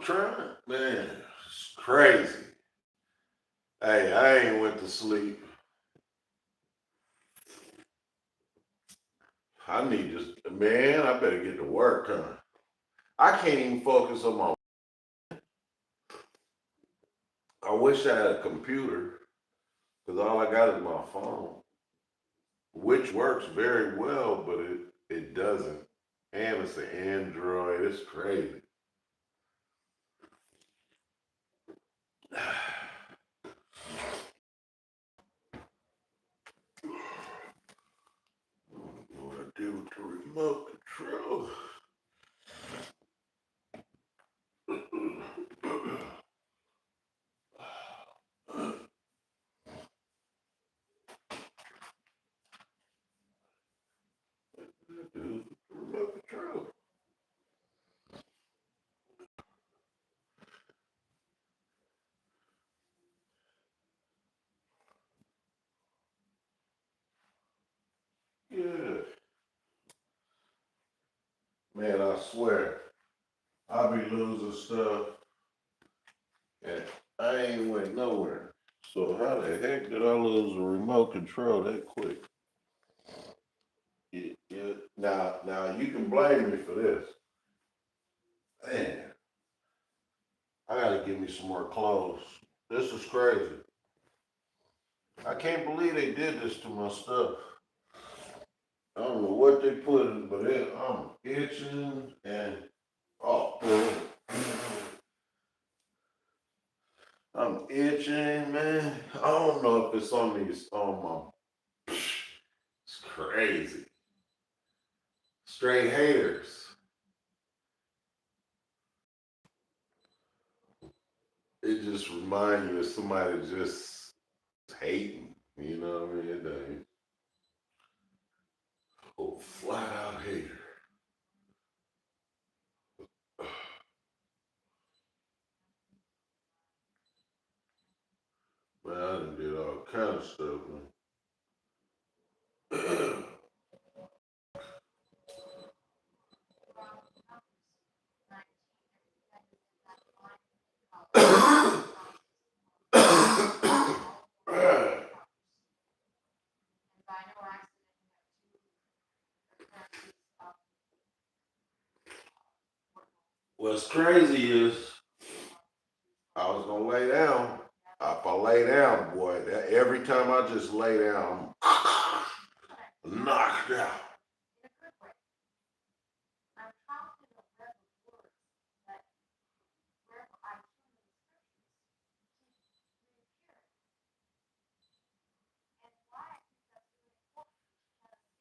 trying, man, it's crazy. Hey, I ain't went to sleep. I need to, man, I better get to work, huh? I can't even focus on my, I wish I had a computer, because all I got is my phone, which works very well, but it doesn't. And it's an Android. It's crazy. What I do with the remote control? Remote control. Yeah, man, I swear, I be losing stuff, and I ain't went nowhere. So how the heck did I lose a remote control that quick? Yeah. Now you can blame me for this. Man, I gotta give me some more clothes. This is crazy. I can't believe they did this to my stuff. I don't know what they put in, but I'm itching and oh, I'm itching, man. I don't know if it's on these on my. It's crazy. Straight haters. It just reminds you of somebody just hating. You know what I mean? Oh, flat out hater. Man, I done did all kind of stuff, man. What's crazy is I was gonna lay down. If I lay down, boy, every time I just lay down, I'm knocked out.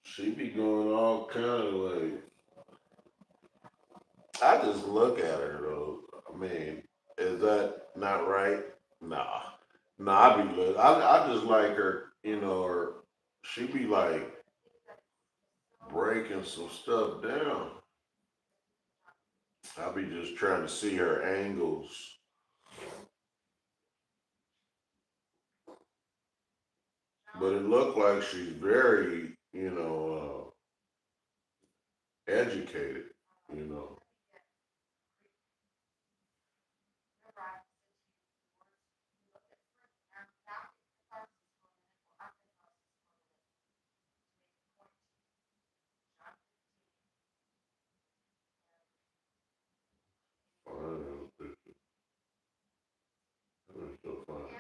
She be going all kind of like. I just look at her though. I mean, is that not right? Nah, nah. I be look. I just like her. You know, or she be like breaking some stuff down. I be just trying to see her angles, but it looked like she's very, educated. You know, I don't know, it's so funny.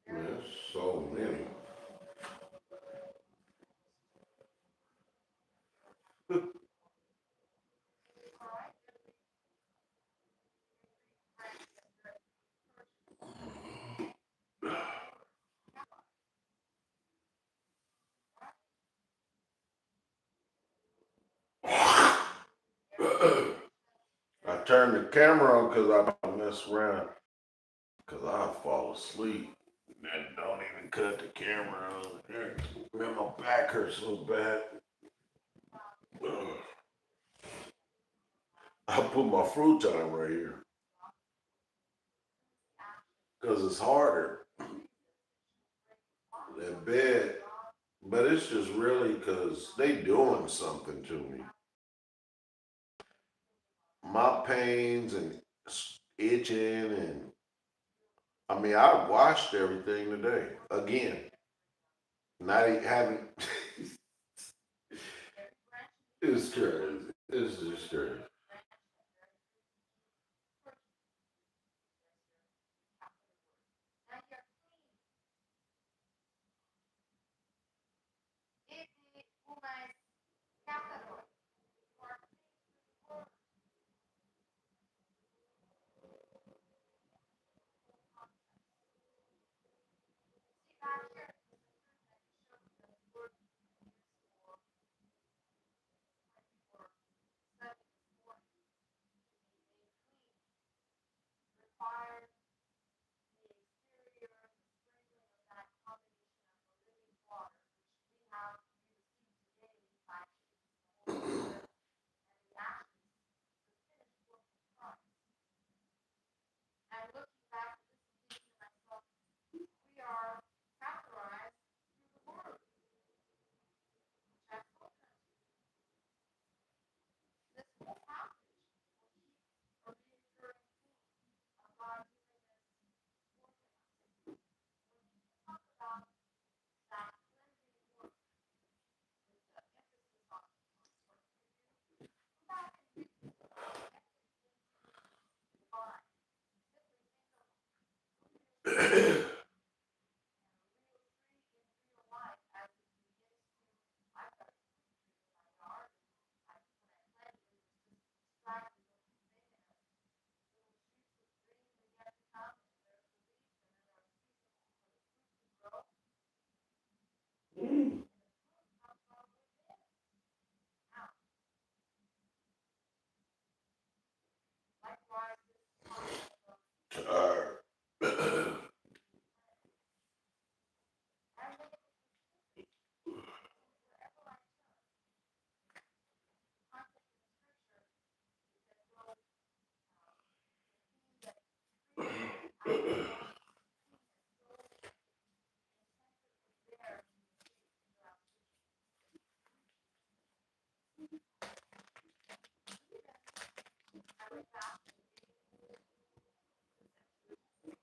Man, there's so many. I turn the camera on because I mess around because I fall asleep and don't even cut the camera on. Man, my back hurts so bad. I put my fruit time right here because it's harder than bed. But it's just really because they doing something to me. My pains and itching and I mean I washed everything today again. Not having it's crazy. It's just crazy.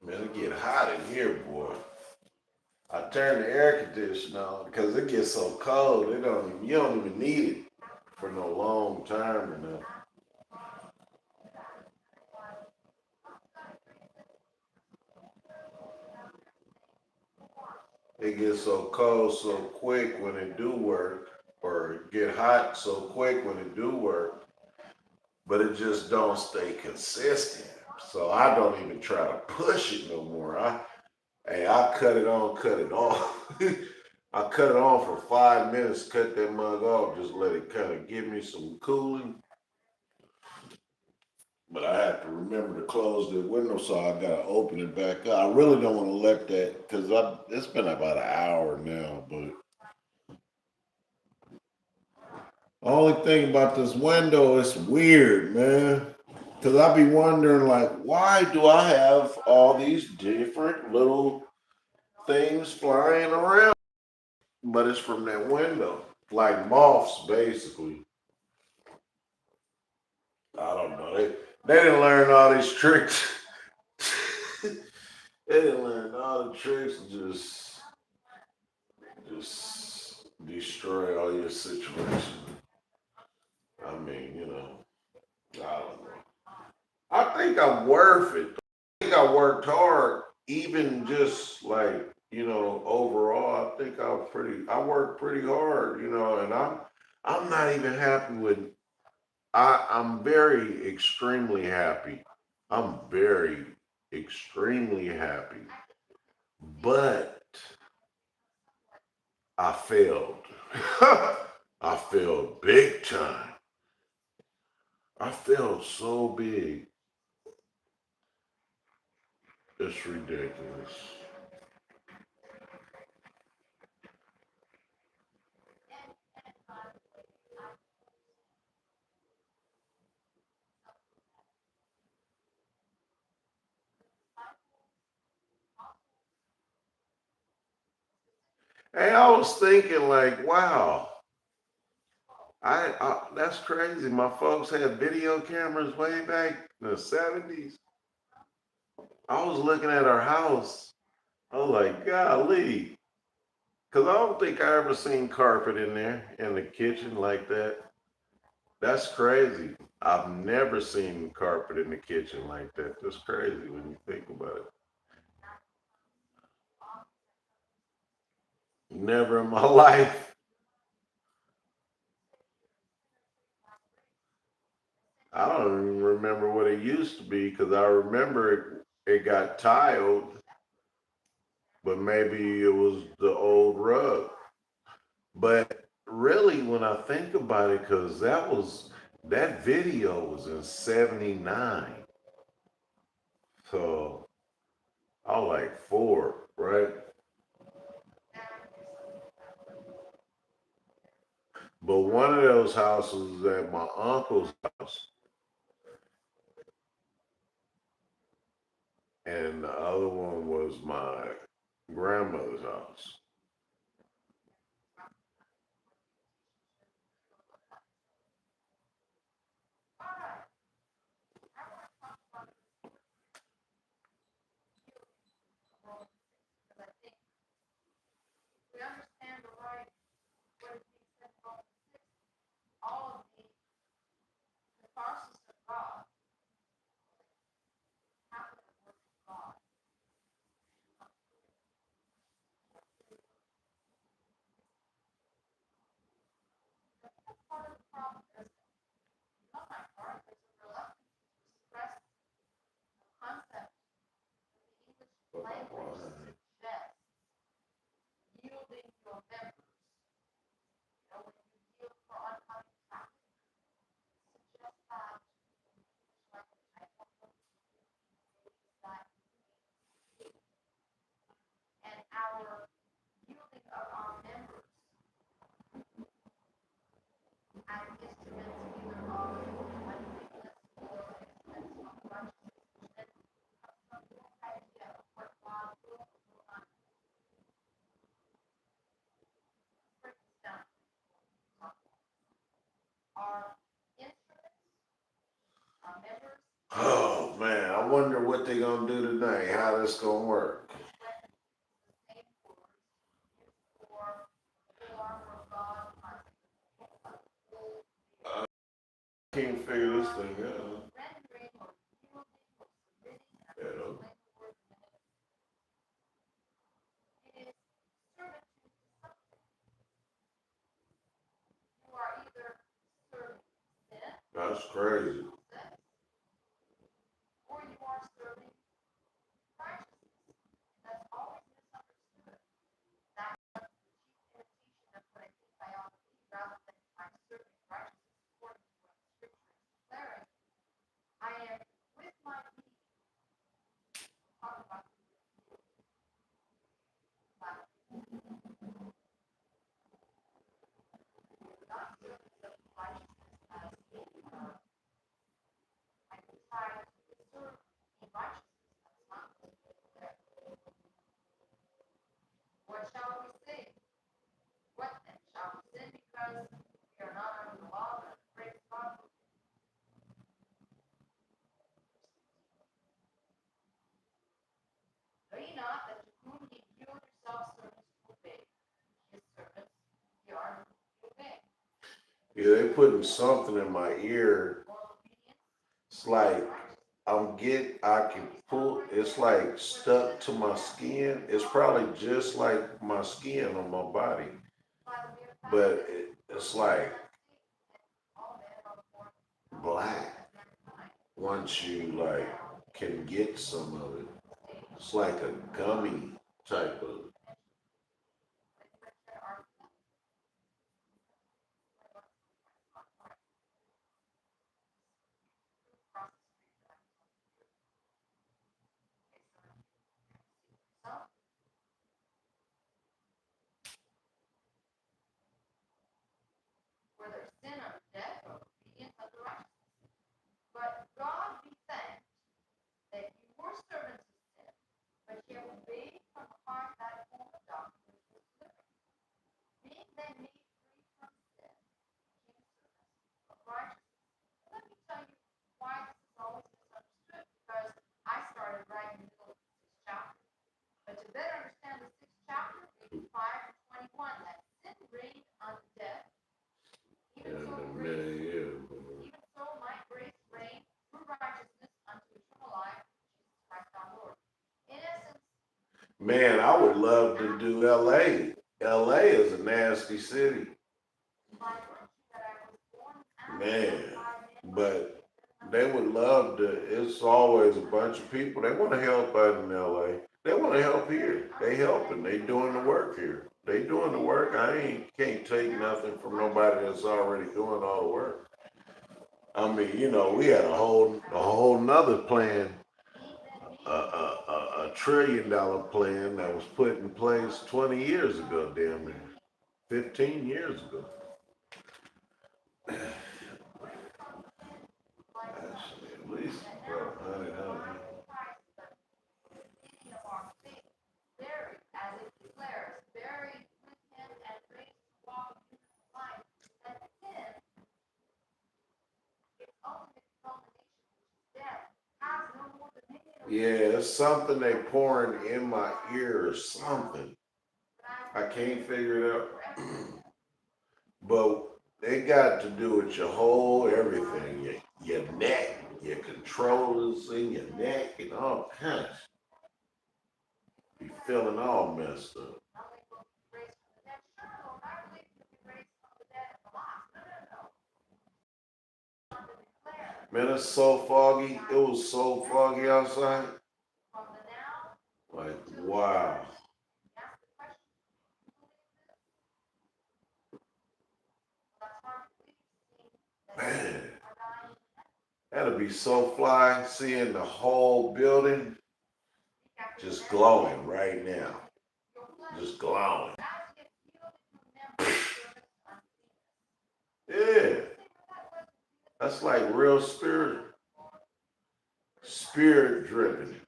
Man, it get hot in here, boy. I turn the air conditioner on because it gets so cold. You don't even need it for no long time or nothing. It gets so cold so quick when it do work, or get hot so quick when it do work, but it just don't stay consistent. So I don't even try to push it no more. I cut it on, cut it off. I cut it on for 5 minutes, cut that mug off, just let it kind of give me some cooling. But I have to remember to close the window, so I gotta open it back up. I really don't want to let that because it's been about an hour now. But only thing about this window, it's weird, man. Cause I be wondering, like, why do I have all these different little things flying around? But it's from that window, like moths, basically. I don't know. They didn't learn all these tricks. They didn't learn all the tricks. Just destroy all your situation. I mean, I don't know. I think I'm worth it. I think I worked hard, even just like, overall, I think I worked pretty hard, and I'm not even happy with, I'm very extremely happy. I'm very extremely happy, but I failed. I failed big time. I failed so big. It's ridiculous. Hey, I was thinking like, wow, I that's crazy. My folks had video cameras way back in the 70s. I was looking at our house. I was like, golly, because I don't think I ever seen carpet in there in the kitchen like that. That's crazy. I've never seen carpet in the kitchen like that. That's crazy when you think about it. Never in my life. I don't even remember what it used to be because I remember it got tiled, but maybe it was the old rug. But really, when I think about it, because that video was in '79, so I was like four, right? But one of those houses was at my uncle's house, and the other one was my grandmother's house. Oh man, I wonder what they gonna do today. How this gonna work? I can't figure this thing out. You know? That's crazy. Yeah, they putting something in my ear. It's like I can pull. It's like stuck to my skin. It's probably just like my skin on my body, but it's like black once you like can get some of it. It's like a gummy type of. Man, I would love to do LA. LA is a nasty city. Man, but they would love to. It's always a bunch of people. They want to help out in LA. They want to help here. They helping. They doing the work here. They doing the work. I ain't can't take nothing from nobody that's already doing all the work. I mean, we had a whole nother plan, a $1 trillion plan that was put in place 20 years ago, damn near 15 years ago. Actually, at least about 100. Yeah, it's something they pouring in my ear or something. I can't figure it out. But they got to do with your whole everything, your neck, your controllers in your neck, and all kinds. Be feeling all messed up. Man, it's so foggy. It was so foggy outside. Like, wow. Man, that'd be so fly seeing the whole building just glowing right now. Just glowing. Yeah, that's like real spirit driven.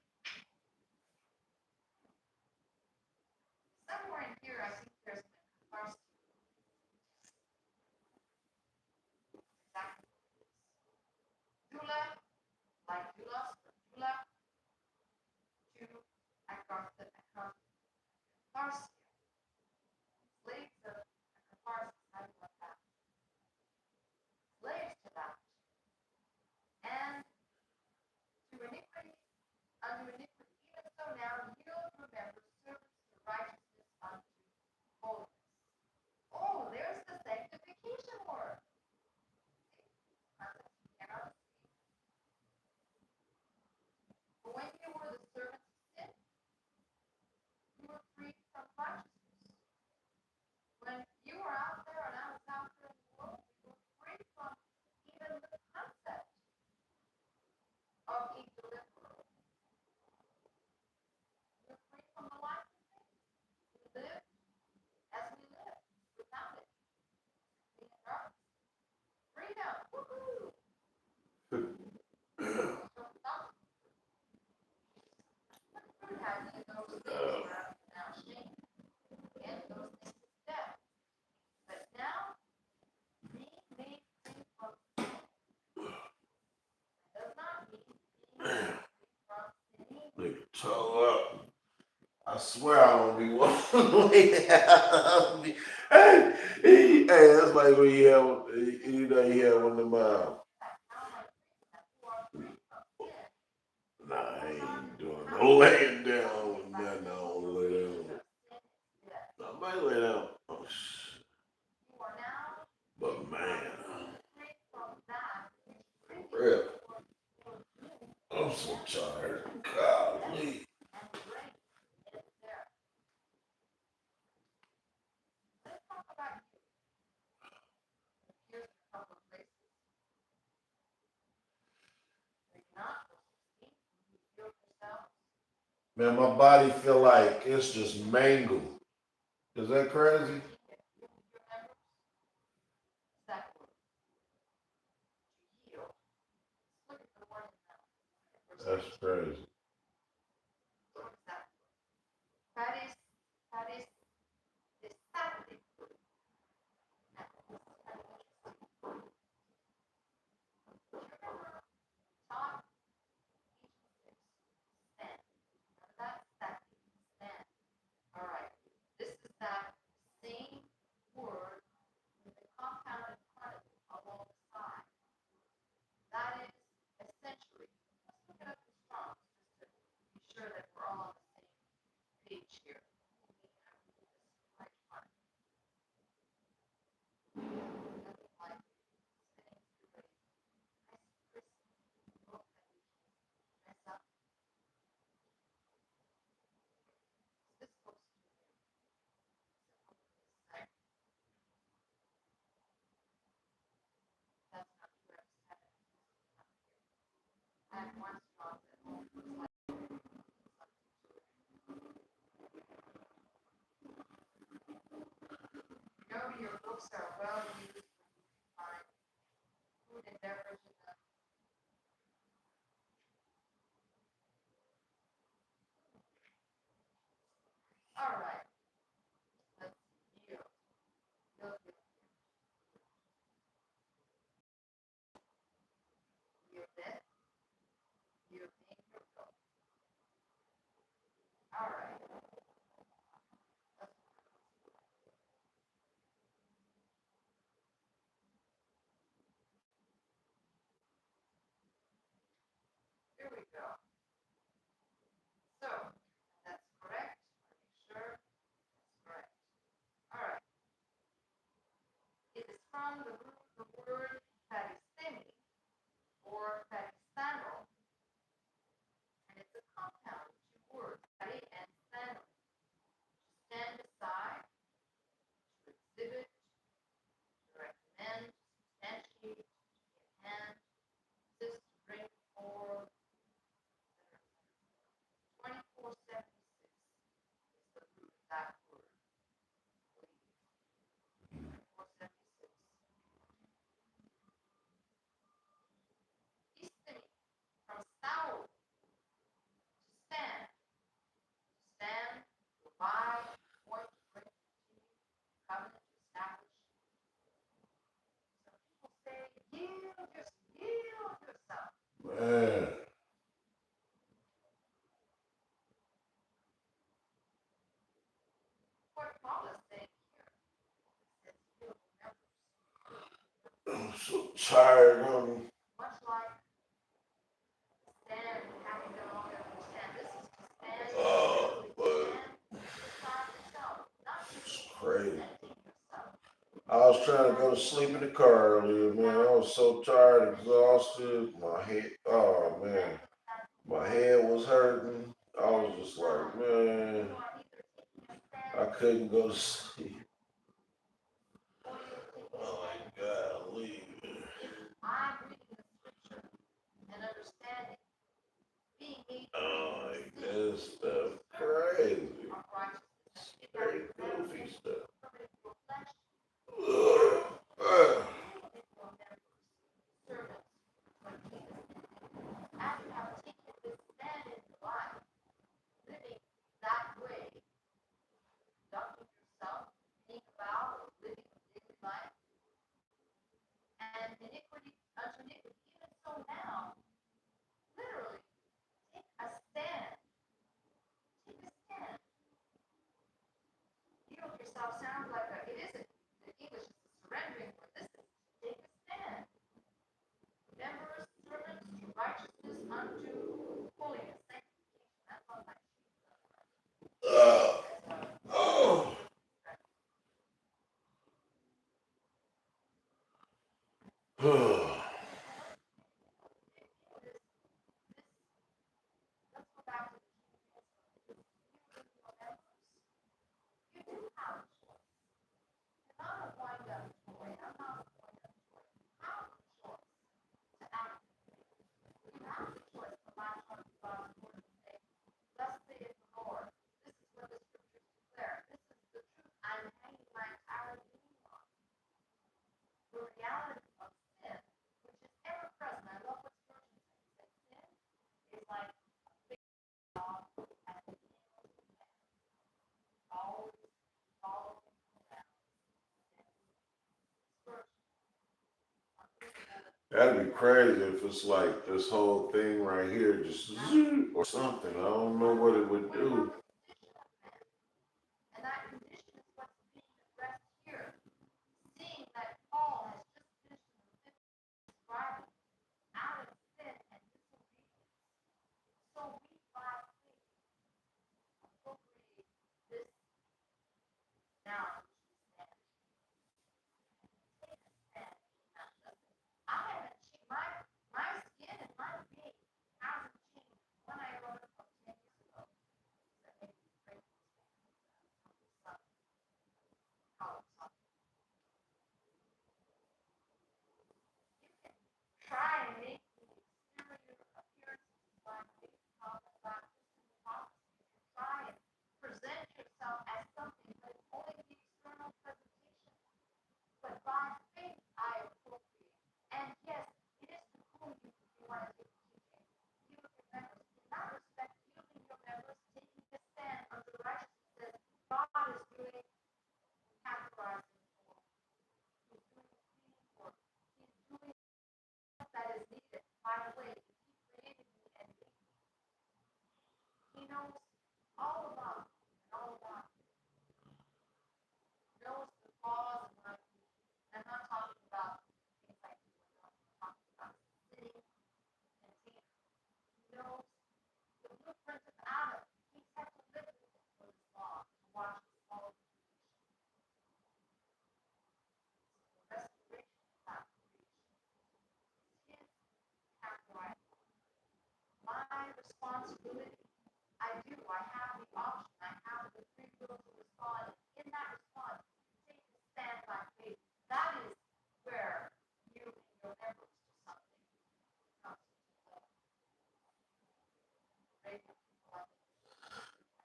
Nigga, toe up. I swear I don't be walking away. Hey, that's like when you have one of them. Nah, I ain't doing no laying down with nothing. I don't lay down. I might lay down. Oh, but man, real, I'm so tired. Golly. Man, my body feel like it's just mangled. Is that crazy? That's crazy. Man. I'm so tired, honey. But it's crazy. I was trying to go to sleep in the car earlier, man. I was so tired, exhausted. My head, oh man, my head was hurting. I was just like, man, I couldn't go to sleep. Oh my God, leave. Oh, like this stuff crazy. Straight goofy stuff. Ugh. Ugh. Ugh. Oh. That'd be crazy if it's like this whole thing right here just zoom or something. I don't know what it would do.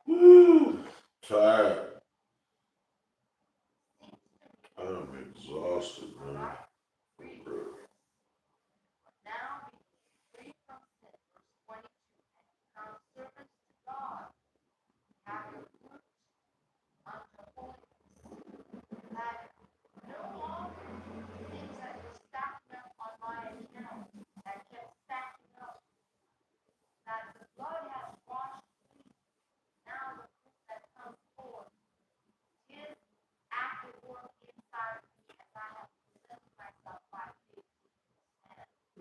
Woo, tired. I'm exhausted, man.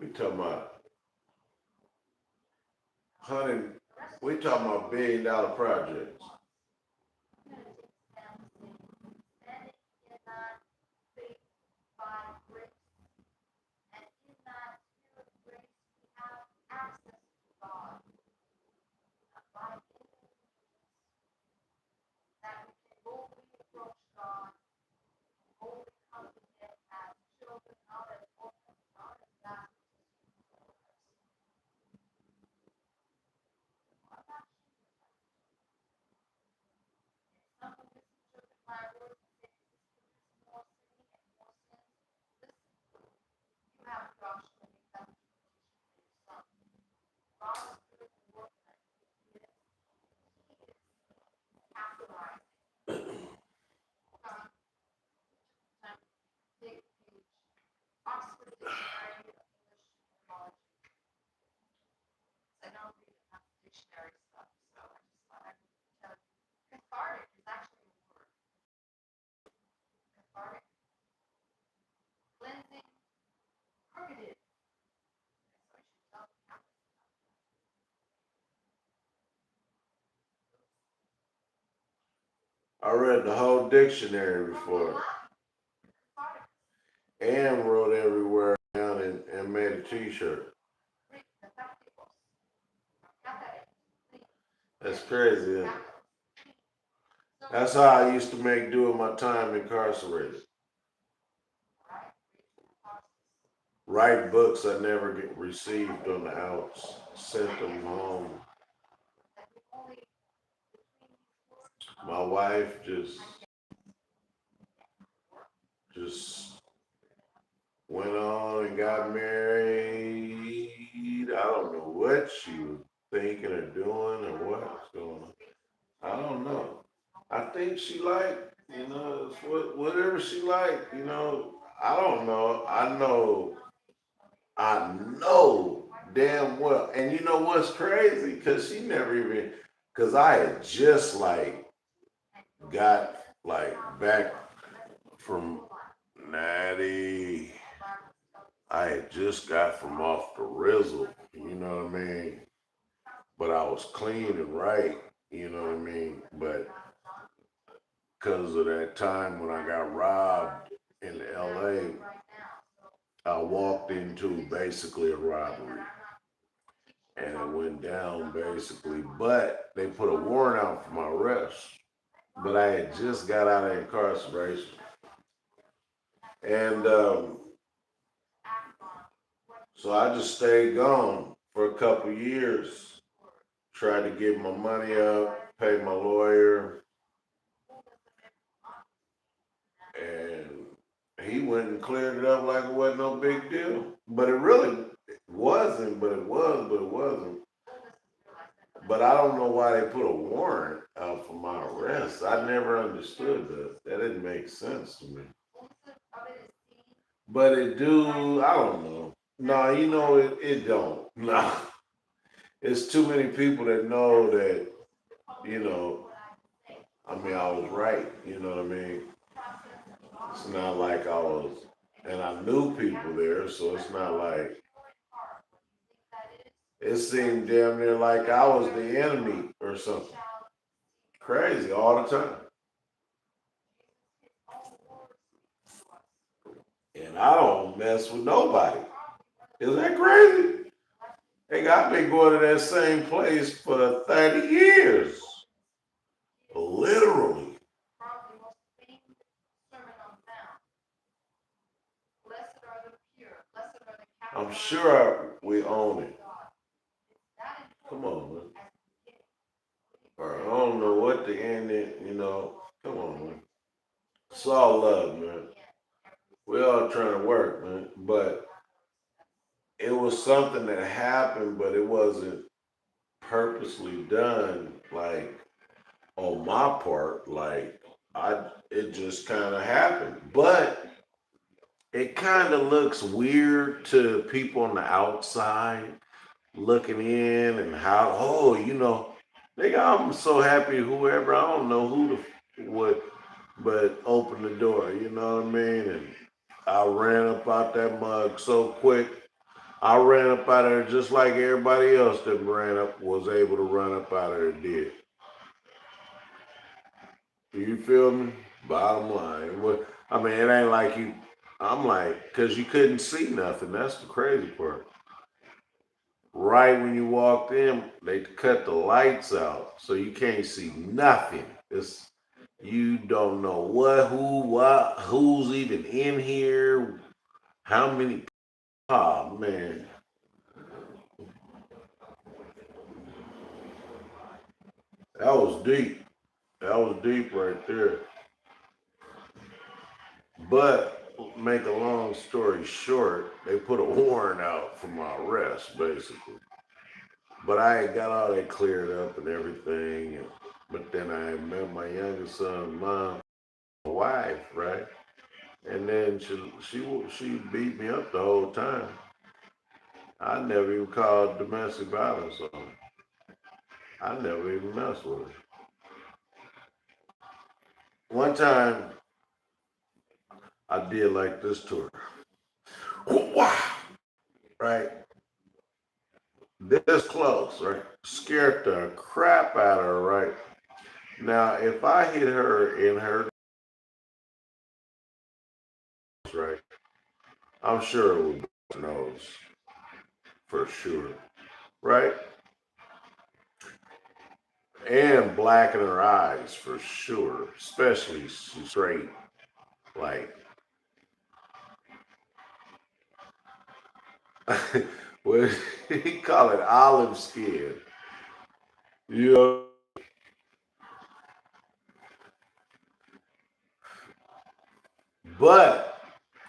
We talking about hundred. We talking about $1 billion projects. I read the whole dictionary before and wrote everywhere down and made a T-shirt. That's crazy. That's how I used to make do with my time incarcerated. Write books I never get received on the outs. Sent them home. My wife just went on and got married. I don't know what she was thinking or doing or what's going on. I don't know. I think she liked, it's whatever she liked, I don't know. I know damn well. And you know what's crazy? Cause she never even, cause I had just got back from Natty. I had just got from off the Rizzle, you know what I mean? But I was clean and right, you know what I mean? But because of that time when I got robbed in LA, I walked into basically a robbery. And it went down basically, but they put a warrant out for my arrest. But I had just got out of incarceration. And so I just stayed gone for a couple years, tried to get my money up, pay my lawyer, and he went and cleared it up like it wasn't no big deal. But it really wasn't, but it was, but it wasn't. But I don't know why they put a warrant out for my arrest. I never understood that. That didn't make sense to me. But it do, I don't know. No, it don't. No. It's too many people that know that, you know, I was right, you know what I mean? It's not like I was, and I knew people there, so it's not like, it seemed damn near like I was the enemy or something. Crazy all the time. And I don't mess with nobody. Is that crazy? Hey, I've been going to that same place for 30 years. I'm sure we own it. Come on, man. Or I don't know what the end is, you know. Come on, man. It's all love, man. We all trying to work, man. But it was something that happened, but it wasn't purposely done, like on my part. Like it just kind of happened. But it kind of looks weird to people on the outside looking in and how, oh, you know, nigga, I'm so happy whoever, I don't know who the would, but open the door, you know what I mean? And I ran up out that mug so quick. I ran up out of there just like everybody else that ran up was able to run up out of there did. You feel me? Bottom line. I mean, it ain't like you, I'm like, because you couldn't see nothing. That's the crazy part. Right when you walked in, they cut the lights out, so you can't see nothing. It's you don't know who's even in here, how many. Oh man, that was deep. That was deep right there. But make a long story short, they put a warrant out for my arrest, basically. But I had got all that cleared up and everything. But then I met my youngest son's mom, my wife, right? And then she beat me up the whole time. I never even called domestic violence on her. I never even messed with her. One time I did like this to her. Wow, right? This close, right? Scared the crap out of her, right? Now, if I hit her in her right, I'm sure it would be her nose for sure, right? And blacken her eyes for sure, especially straight, like what he call it olive skin. You know, but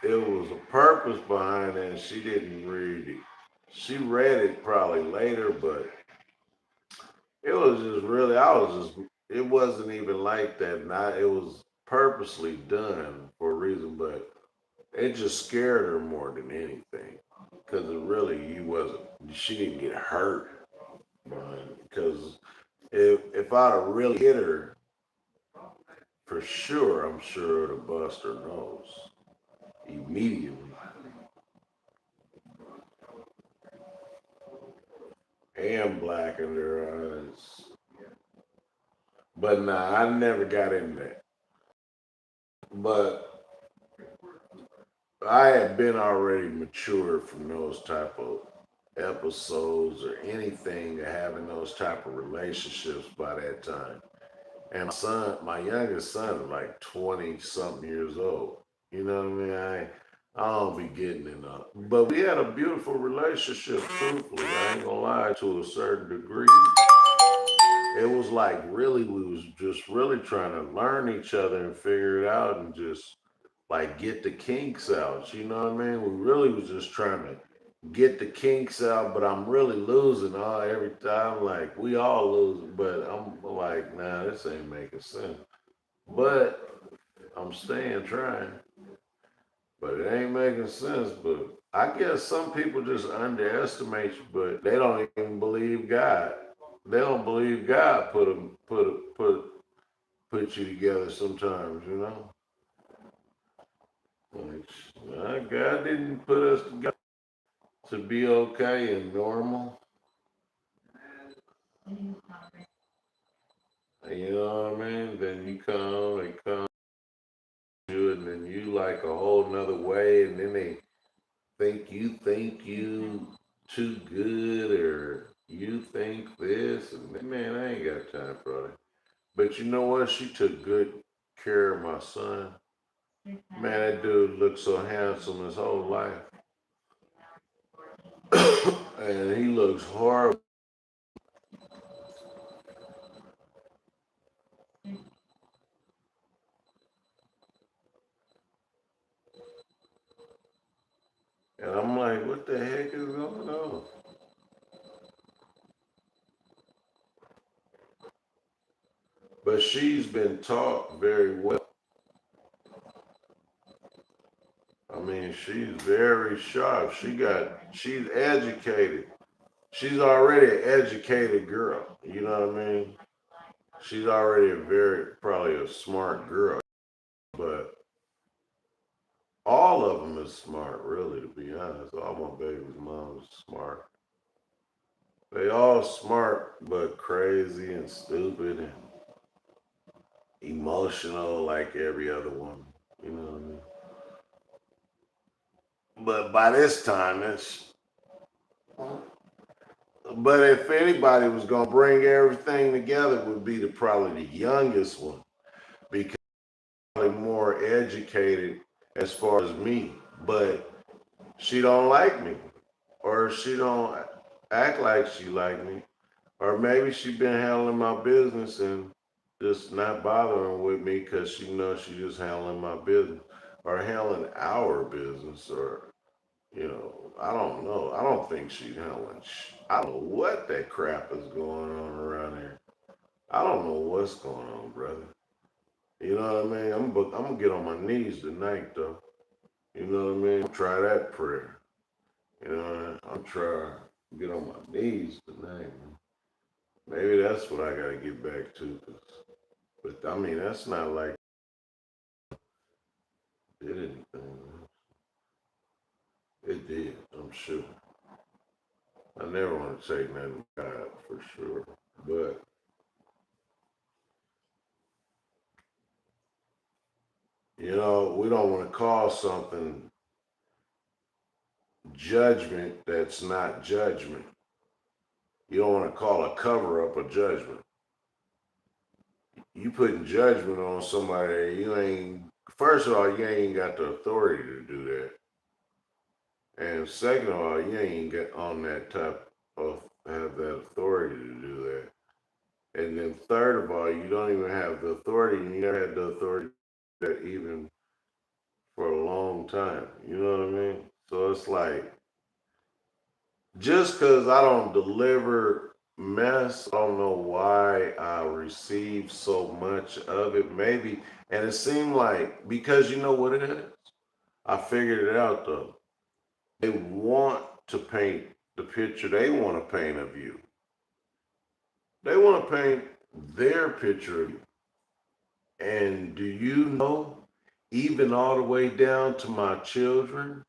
it was a purpose behind it, and she didn't read it. She read it probably later, but it was just really, I was just, it wasn't even like that. Not, it was purposely done for a reason, but it just scared her more than anything. Because it really, you wasn't, she didn't get hurt. Because if I'd have really hit her, for sure, I'm sure it'd have bust her nose immediately. And blackened her eyes. But nah, I never got in that. But I had been already mature from those type of episodes or anything or having those type of relationships by that time. And my youngest son is like 20 something years old. You know what I mean? I don't be getting enough. But we had a beautiful relationship, truthfully. I ain't gonna lie, to a certain degree. It was like really, we was just really trying to learn each other and figure it out and just like get the kinks out. You know what I mean? We really was just trying to get the kinks out, but I'm really losing all every time. Like we all losing, but I'm like, nah, this ain't making sense. But I'm staying trying, but it ain't making sense. But I guess some people just underestimate you, but they don't even believe God. They don't believe God put you together sometimes, you know. Like, God didn't put us together to be okay and normal. You know what I mean? Then you come, they come to you, and then you like a whole nother way, and then they think you too good, or you think this, and man, I ain't got time for that. But you know what? She took good care of my son. Man, that dude looked so handsome his whole life. And he looks horrible. And I'm like, what the heck is going on? But she's been taught very well. I mean, she's very sharp. She's educated. She's already an educated girl. You know what I mean? She's already probably a smart girl. But all of them is smart, really, to be honest. All my baby's moms smart. They all smart, but crazy and stupid and emotional like every other one. You know what I mean? But by this time, it's. But if anybody was gonna bring everything together, it would be probably the youngest one because probably more educated as far as me. But she don't like me, or she don't act like she like me, or maybe she been handling my business and just not bothering with me because she knows she just handling my business or handling our business or I don't know. I don't think she's handling. I don't know what that crap is going on around here. I don't know what's going on, brother. You know what I mean? I'm gonna get on my knees tonight, though. You know what I mean? Try that prayer. You know, I'm trying to get on my knees tonight. Man. Maybe that's what I gotta get back to. But I mean, that's not like it did anything. It did, I'm sure. I never want to take nothing God for sure, but we don't want to call something judgment that's not judgment. You don't want to call a cover up a judgment. You putting judgment on somebody you ain't. First of all, you ain't got the authority to do that, and second of all, you ain't got on that type of have that authority to do that. And then third of all, you don't even have the authority, and you never had the authority that even for a long time. You know what I mean? So it's like just because I don't deliver mess, I don't know why I receive so much of it. Maybe, and it seemed like because you know what it is. I figured it out though. They want to paint the picture they want to paint of you. They want to paint their picture of you. And do you know, even all the way down to my children,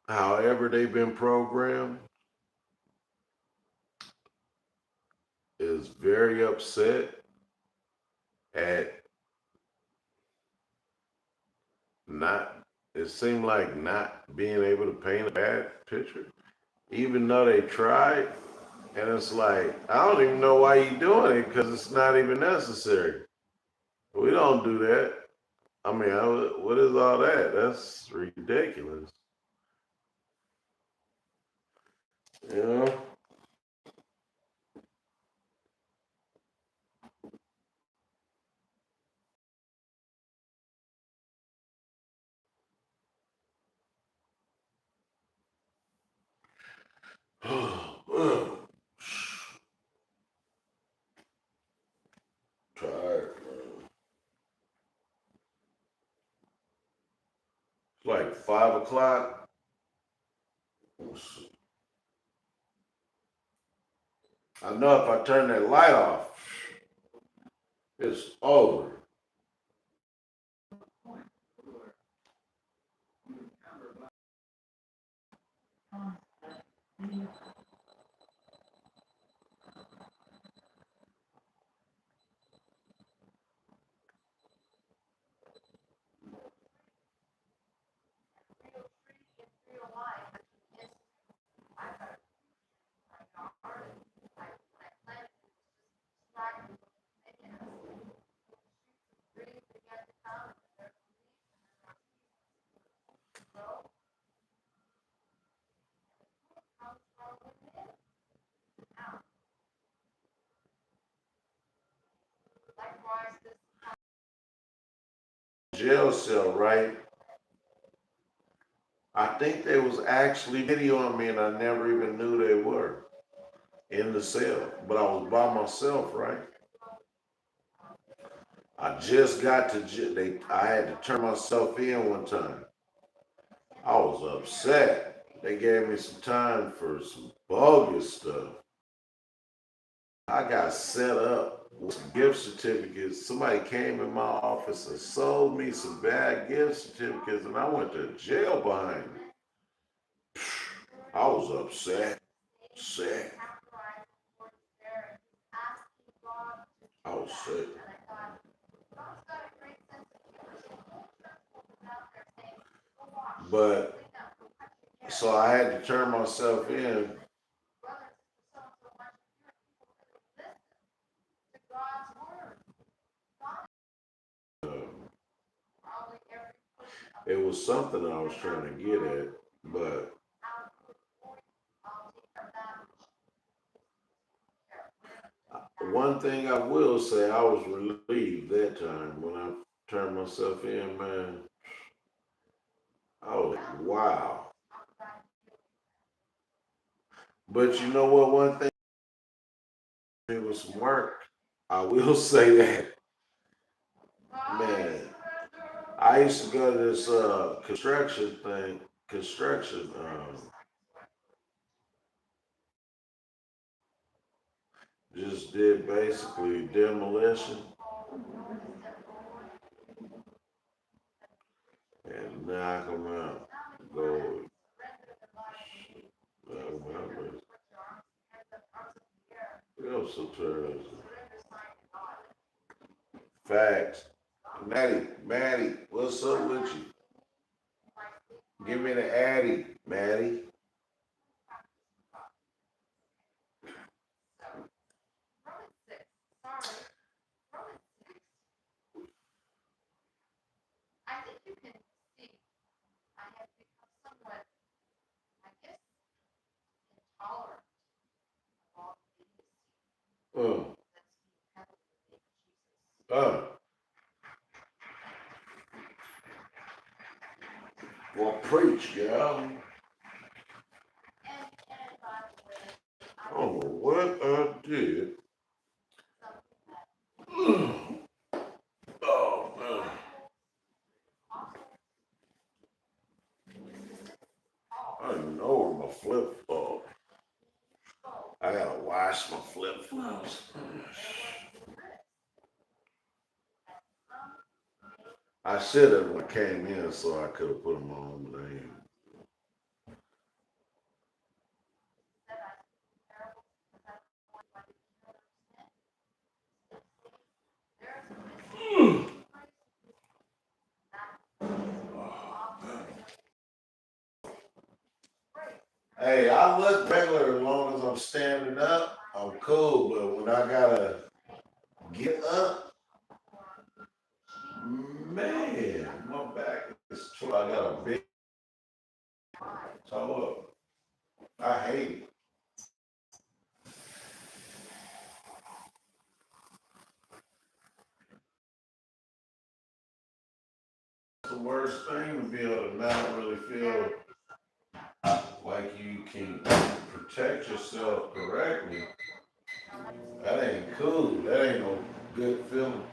however they've been programmed, is very upset at not it seemed like not being able to paint a bad picture, even though they tried. And it's like, I don't even know why you're doing it because it's not even necessary. We don't do that. I mean, what is all that? That's ridiculous. You know? Tired, man. It's like 5 o'clock. I know if I turn that light off, it's over. jail cell, right? I think they was actually videoing me and I never even knew they were in the cell. But I was by myself, right? I just got to I had to turn myself in one time. I was upset. They gave me some time for some bogus stuff. I got set up with some gift certificates. Somebody came in my office and sold me some bad gift certificates, and I went to jail behind it. I was upset, sick. I was sick. But so I had to turn myself in. It was something I was trying to get at, but one thing I will say, I was relieved that time when I turned myself in, man. I was like, wow. But you know what? One thing, it was some work. I will say that, man. I used to go to this construction thing, construction. Just did basically demolition and knock them out. Go, knock 'em out. It was so terrible. Facts. Maddie, what's up with you? Give me the Addy, Maddie. Uh, uh. Well, preach, girl. I don't know what I did. Oh, man. I don't even know where my flip flop. I gotta wash my flip flops. I should have when I came in so I could have put them on, but I ain't. Hey, I look regular as long as I'm standing up. I'm cool, but when I gotta get up, man, my back is true. I got a big toe up. I hate it. It's the worst thing to be able to not really feel like you can protect yourself correctly. That ain't cool. That ain't no good feeling.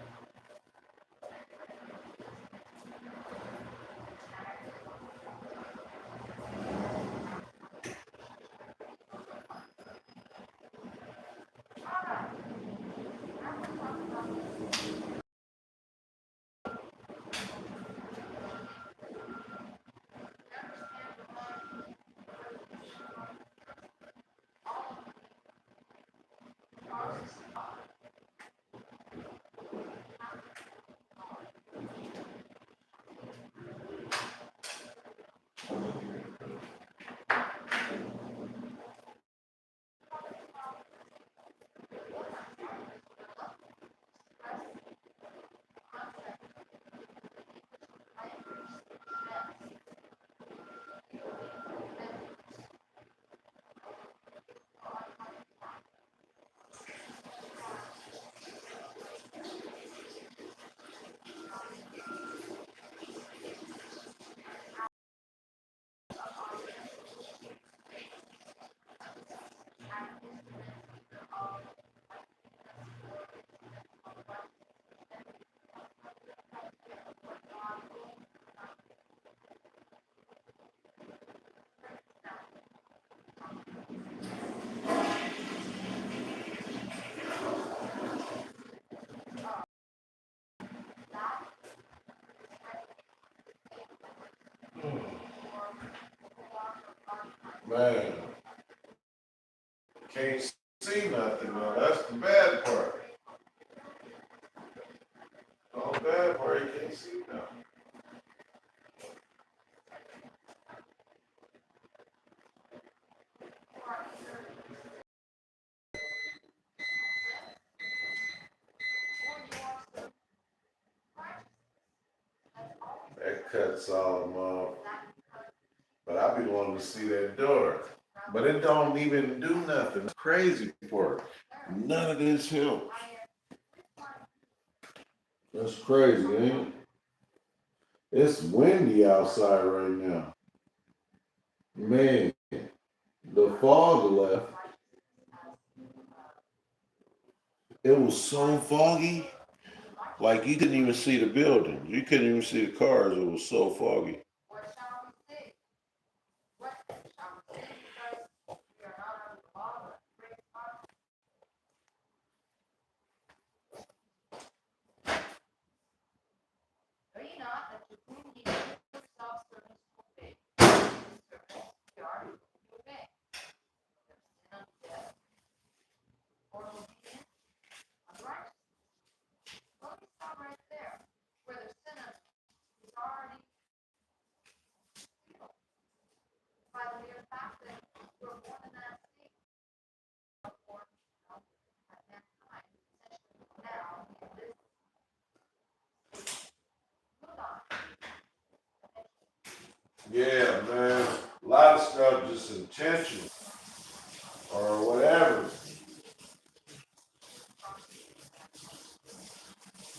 Man, can't see nothing now. That's the bad part. Oh, bad part, you can't see nothing. That cuts all them off. But I be wanting to see that door. But it don't even do nothing. It's crazy for it. None of this helps. That's crazy, ain't it? It's windy outside right now. Man, the fog left. It was so foggy. Like you couldn't even see the building. You couldn't even see the cars. It was so foggy. Yeah, man. A lot of stuff just intentional or whatever.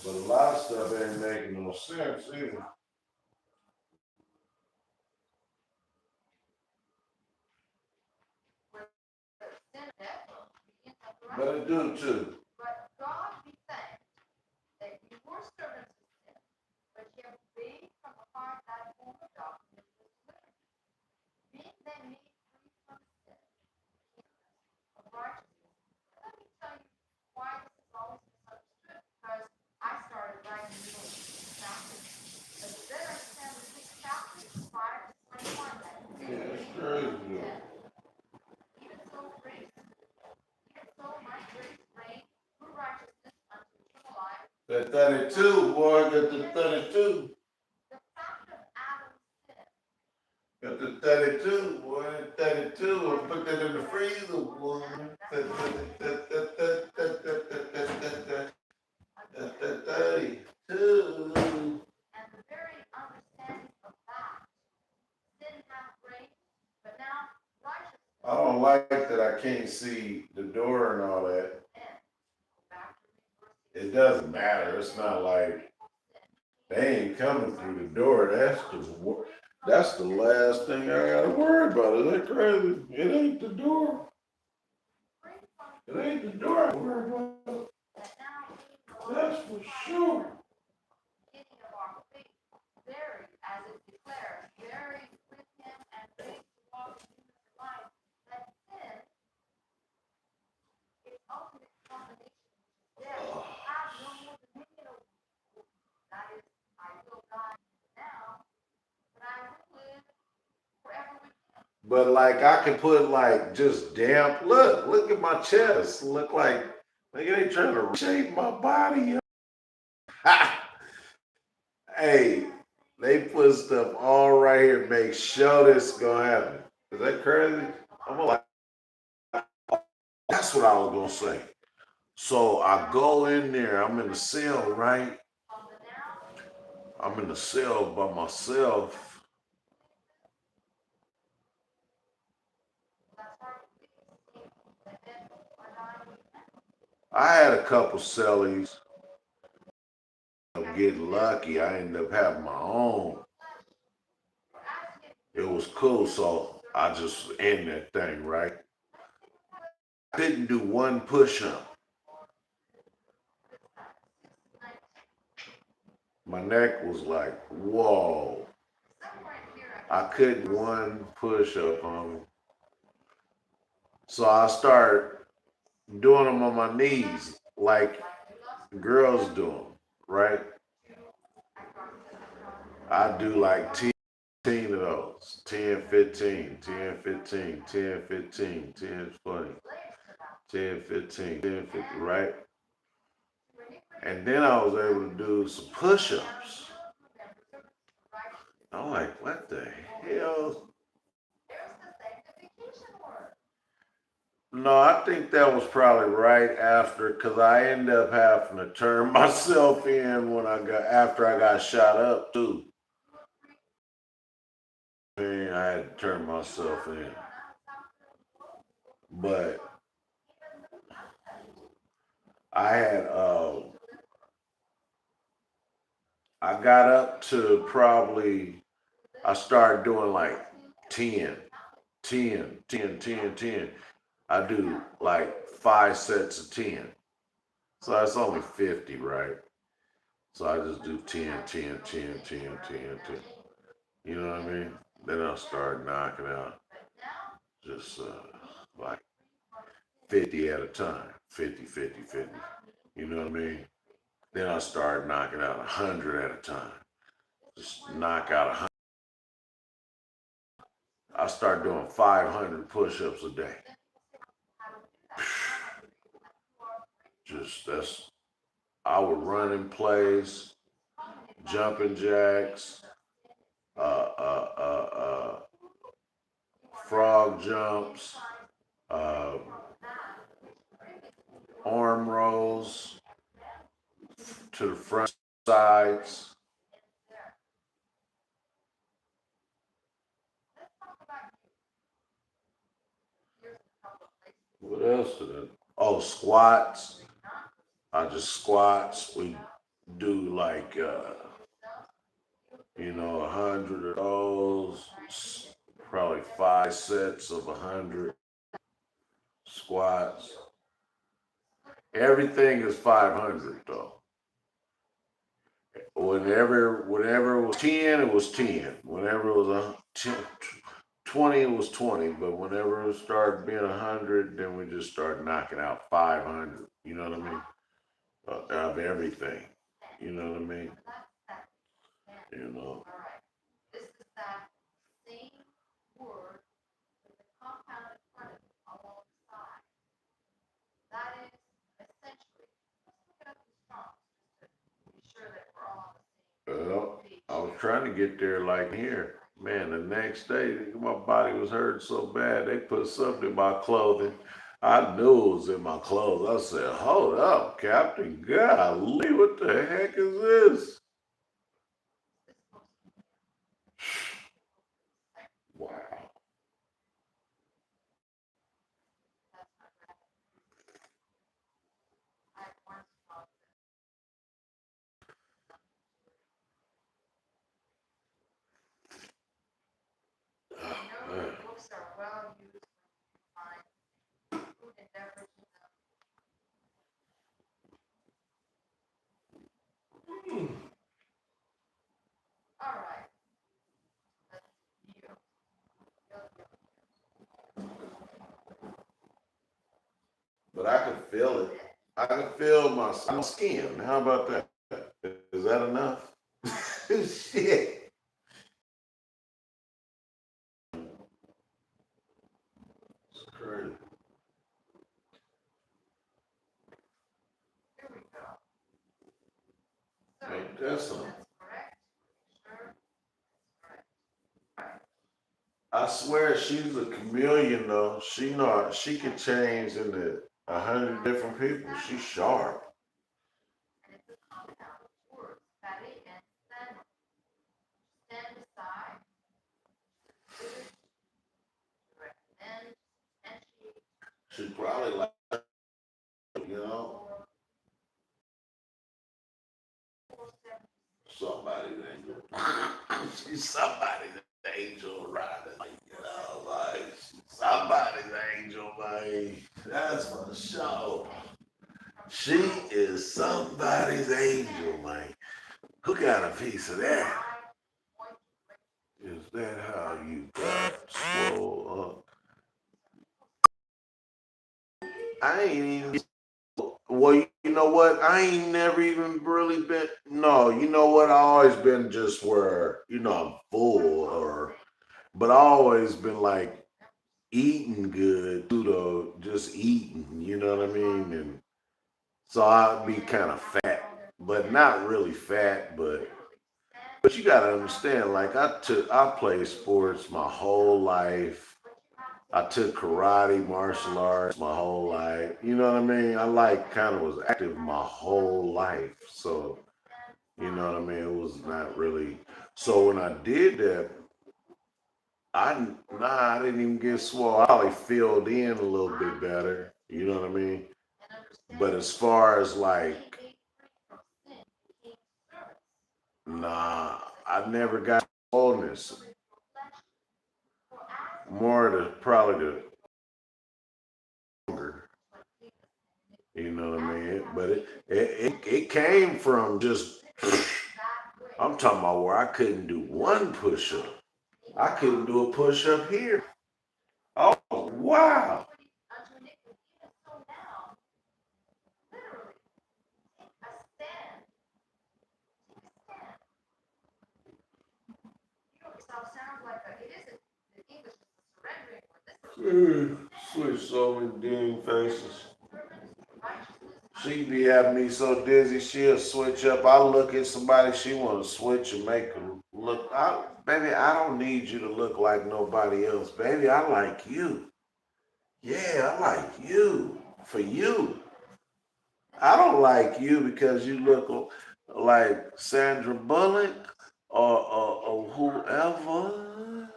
But a lot of stuff ain't making no sense either. But it do too. Yeah, it's crazy though. That 32, boy, got the 32. Got the 32, boy, 32. I put that in the freezer, boy. That 32. I don't like that I can't see the door and all that. It doesn't matter. It's not like they ain't coming through the door. That's the last thing I gotta worry about. Is that crazy? It ain't the door. It ain't the door I worry about. That's for sure. But like I can put like just damp. Look at my chest. Look like they trying to reshape my body. Hey, they put stuff all right here, make sure this gonna happen. Is that crazy? I'm like, that's what I was gonna say. So I go in there, I'm in the cell, right? I'm in the cell by myself. I had a couple cellies. Get lucky. I ended up having my own. It was cool, so I just end that thing, right? Couldn't do one push up. My neck was like, whoa. I couldn't one push up on me. So I started doing them on my knees, like girls do them, right? I do like 10 of those. 10, 15, 10, 15, 10, 15, 10, 20, 10, 15, 10, 50, right? And then I was able to do some push-ups. I'm like, what the hell? No, I think that was probably right after, because I ended up having to turn myself in when after I got shot up too. I had to turn myself in. But I had, I got up to probably, I started doing like 10, 10, 10, 10, 10. I do like 5 sets of 10. So that's only 50, right? So I just do 10, 10, 10, 10, 10, 10. You know what I mean? Then I'll start knocking out just like 50 at a time, 50, 50, 50. You know what I mean? Then I start knocking out 100 at a time. Just knock out 100. I start doing 500 push-ups a day. Just I would run in place, jumping jacks, uh, uh, uh, uh, frog jumps, uh, arm rolls to the front sides. What else did I? Oh, squats. I just squats. We do like 100 of those. Probably 5 sets of 100 squats. Everything is 500 though. Whenever it was 10, it was 10. Whenever it was 20, it was 20. But whenever it started being 100, then we just started knocking out 500. You know what I mean? Of everything. You know what I mean? You know. Well, I was trying to get there like here. Man, the next day, my body was hurting so bad, they put something in my clothing. I knew it was in my clothes. I said, hold up, Captain. Golly, what the heck is this? Wow. Oh, man. But I can feel it. I can feel my skin. How about that? Is that enough? Shit. It's crazy. Ain't that something? I swear she's a chameleon though. She can change into 100 different people. She's sharp. She probably like you know somebody's angel. She's somebody's angel rider. She's somebody's angel, man. That's for sure. She is somebody's angel, man. Who got a piece of that? Is that how you got swole up? I ain't even. Well, you know what? I ain't never even really been. No, you know what? I always been just where I'm full or but I always been like eating good, pseudo just eating, you know what I mean? And so I'd be kind of fat, but not really fat, but you gotta understand, like I played sports my whole life. I took karate, martial arts my whole life. You know what I mean? I like kind of was active my whole life. So, you know what I mean? It was not really. So when I did that, I didn't even get swole. I probably filled in a little bit better. You know what I mean? But as far as like, nah, I never got swollenness. More the probably the hunger. You know what I mean? But it came from just I'm talking about where I couldn't do one push up. I couldn't do a push up here. Oh wow. Switch so many dang faces. She be having me so dizzy, she'll switch up. I look at somebody, she want to switch and make them look. Baby, I don't need you to look like nobody else. Baby, I like you. Yeah, I like you. For you. I don't like you because you look like Sandra Bullock or whoever.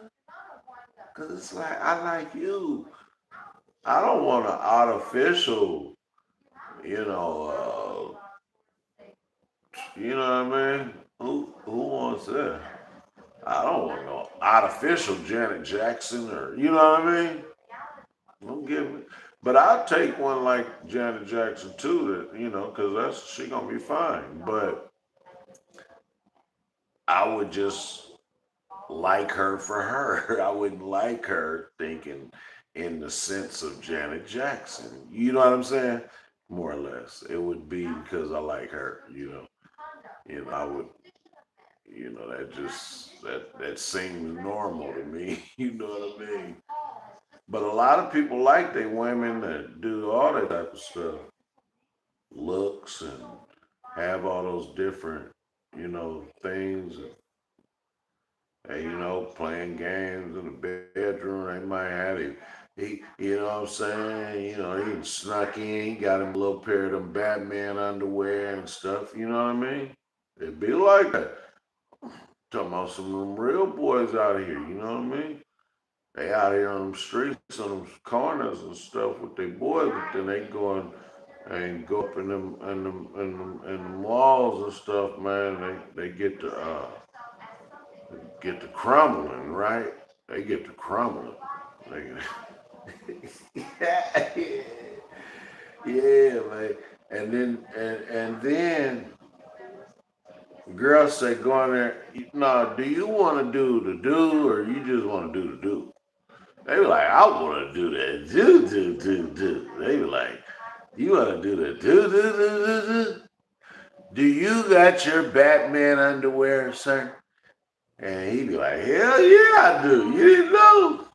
Because it's like, I like you. I don't want an artificial, you know, you know what I mean? Who wants that? I don't want no artificial Janet Jackson or you know what I mean? Don't give me. But I'll take one like Janet Jackson too. That because that's she gonna be fine. But I would just like her for her. I wouldn't like her thinking in the sense of Janet Jackson. You know what I'm saying? More or less, it would be because I like her. I would that seems normal to me. You know what I mean? But a lot of people like they women that do all that type of stuff, looks and have all those different, things. And, playing games in the bedroom. They might have you know what I'm saying? He snuck in. He got him a little pair of them Batman underwear and stuff. You know what I mean? It'd be like that. Talking about some of them real boys out here. You know what I mean? They out here on them streets, on them corners and stuff with their boys, but then they go up in them malls and stuff, man. They get to crumbling, right? They get to crumbling. They, yeah, yeah, man. And then girls say go in there. No, do you want to do the do or you just want to do the do? They be like, I want to do that do. They be like, you want to do the do. Do you got your Batman underwear, sir? And he be like, hell yeah, I do. You didn't know?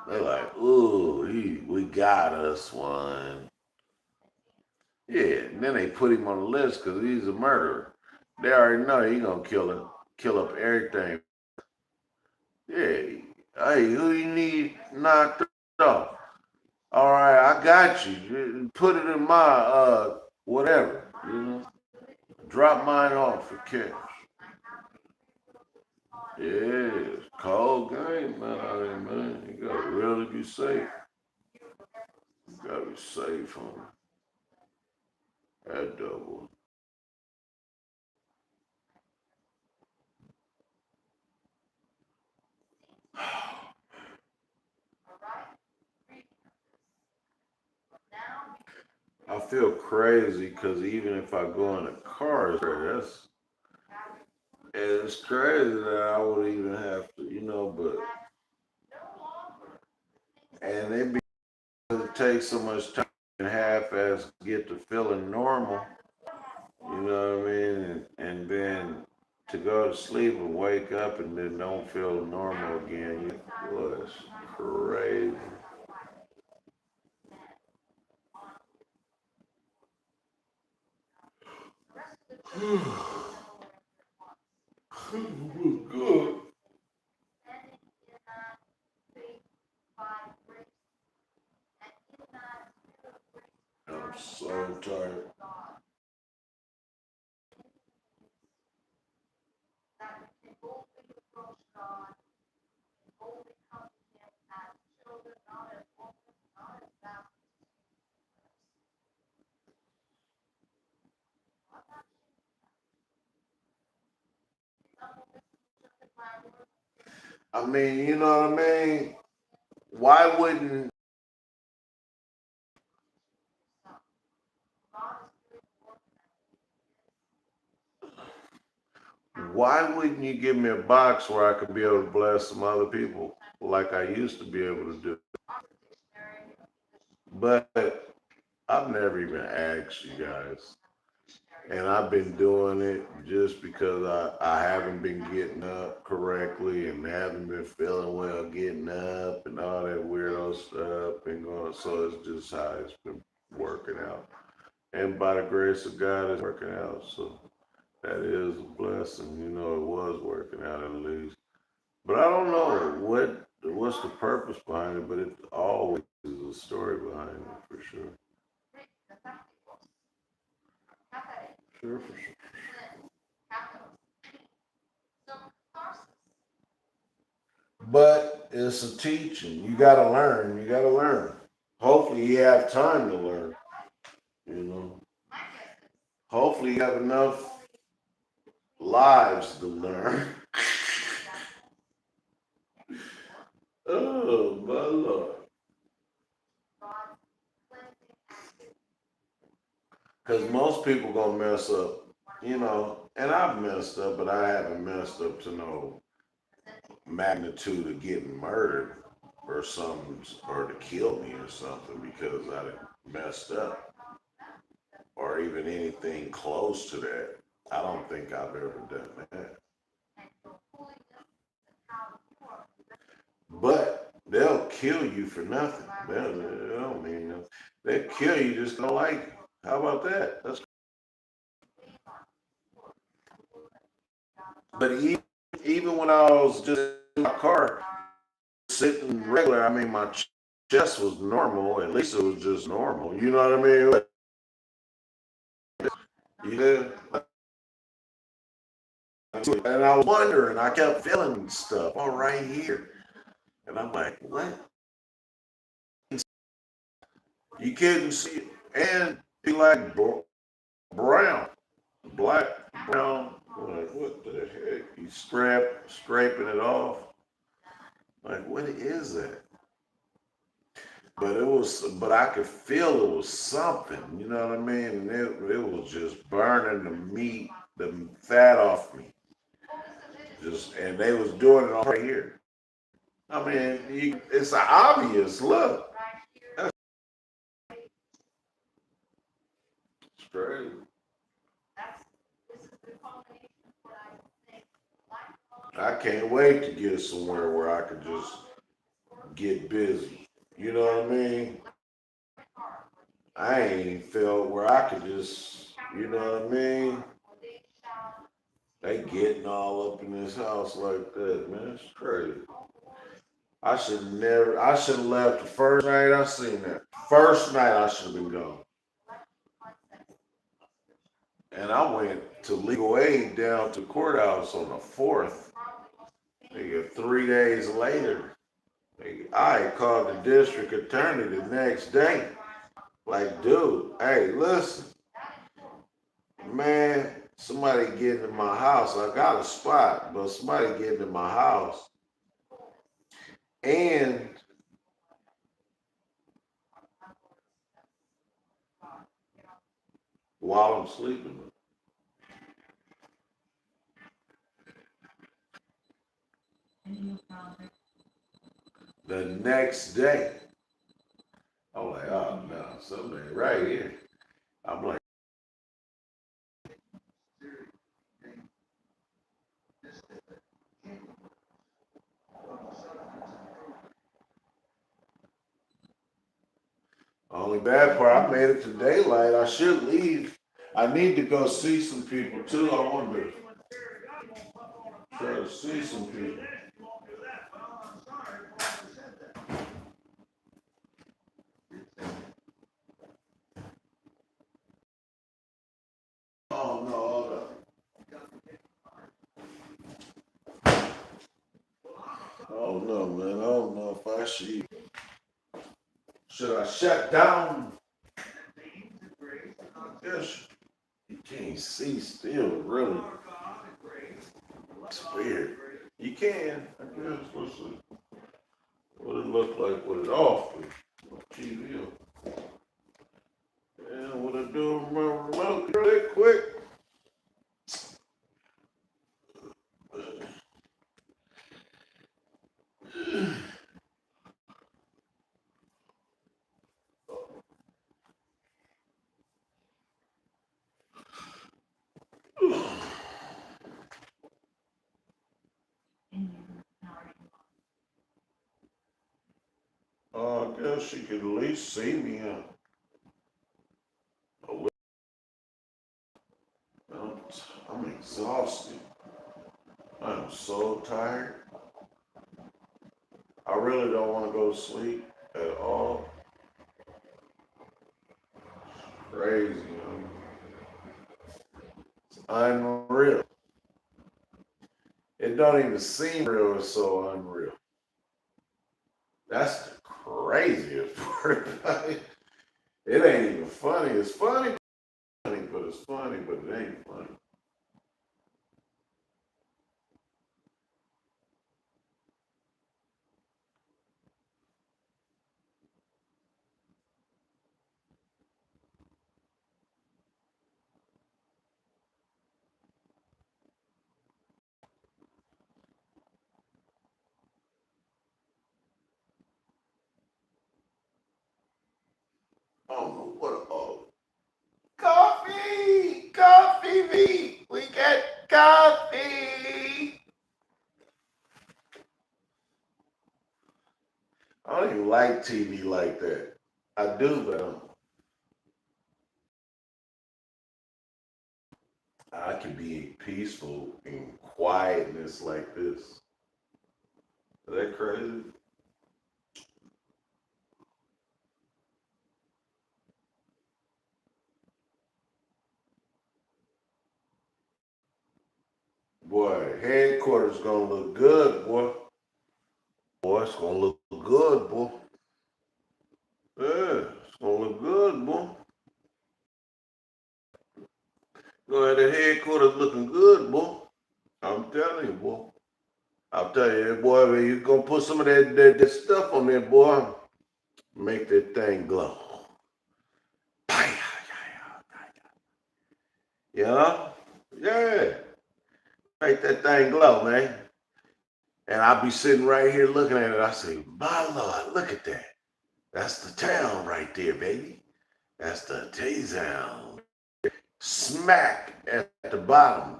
They're like, ooh, we got us one. Yeah, and then they put him on the list because he's a murderer. They already know he gonna kill up everything. Yeah, hey, who you need knocked off? All right, I got you. Put it in my whatever. Drop mine off for cash. Yeah, it's cold game, man. Out there, man. You gotta really be safe. You gotta be safe on that double. I feel crazy because even if I go in a car, it's crazy that I would even have to, but and it takes so much time and half as to get to feeling normal, you know what I mean? And then to go to sleep and wake up and then don't feel normal again. It was crazy. Good. I'm so tired. I mean, you know what I mean? Why wouldn't why wouldn't you give me a box where I could be able to bless some other people like I used to be able to do? But I've never even asked you guys. And I've been doing it just because I haven't been getting up correctly and haven't been feeling well getting up and all that weirdo stuff and going. So it's just how it's been working out. And by the grace of God, it's working out. So that is a blessing. You know, it was working out at least. But I don't know what's the purpose behind it, but it always is a story behind it for sure. Sure, for sure. But it's a teaching. You gotta learn. You gotta learn. Hopefully you have time to learn. You know. Hopefully you have enough lives to learn. Oh my Lord. Because most people gonna mess up, you know, and I've messed up, but I haven't messed up to no magnitude of getting murdered or something, or to kill me or something because I done messed up, or even anything close to that. I don't think I've ever done that. But they'll kill you for nothing. They don't mean nothing. They kill you just don't like you. How about that? That's but even when I was just in my car sitting regular, I mean my chest was normal. At least it was just normal. You know what I mean? Like, yeah. And I was wondering, I kept feeling stuff all right here. And I'm like, what? You couldn't see it. And be like brown, black, brown. Like, what the heck? You scraping it off. Like, what is that? But I could feel it was something, you know what I mean? And it was just burning the meat, the fat off me. Just, and they was doing it all right here. I mean, it's obvious. Look, that's crazy. I can't wait to get somewhere where I could just get busy. You know what I mean? I ain't felt where I could just, you know what I mean? They getting all up in this house like that, man. It's crazy. I should have left the first night I seen that. First night I should have been gone. And I went to legal aid down to courthouse on the 4th. Nigga, 3 days later, nigga, I called the district attorney the next day. Like, dude, hey, listen, man, somebody getting in my house. I got a spot, but somebody getting in my house. And while I'm sleeping, the next day, I'm like, oh no, something ain't right here. I'm like, Only bad part, I made it to daylight. I should leave. I need to go see some people too. I want to try to see some people. Oh no, hold up. Oh no, man. I don't know if I should. Should I shut down? Yes. You can't see still, really. It's weird. You can, I guess. Let's see what it look like with it off. TV. And what I do with my remote really quick. I guess she could at least see me. I'm exhausted. I'm so tired. I really don't want to go to sleep at all. Crazy, It's unreal. It don't even seem real. It's so unreal. That's the craziest part about it. It ain't even funny. It's funny, but it's funny, but it ain't funny. I don't know what. Oh, coffee, coffee, V. We get coffee. I don't even like TV like that. I do, but I can be peaceful in quietness like this. Is that crazy? Boy, headquarters gonna look good, boy. Boy, it's gonna look good, boy. Yeah, it's gonna look good, boy. Go ahead, the headquarters looking good, boy. I'm telling you, boy. I'll tell you, boy, man, you gonna put some of that stuff on there, boy. Make that thing glow. You know? Yeah. Make that thing glow, man. And I'll be sitting right here looking at it. I say, my Lord, look at that. That's the town right there, baby. That's the T-Town. Smack at the bottom.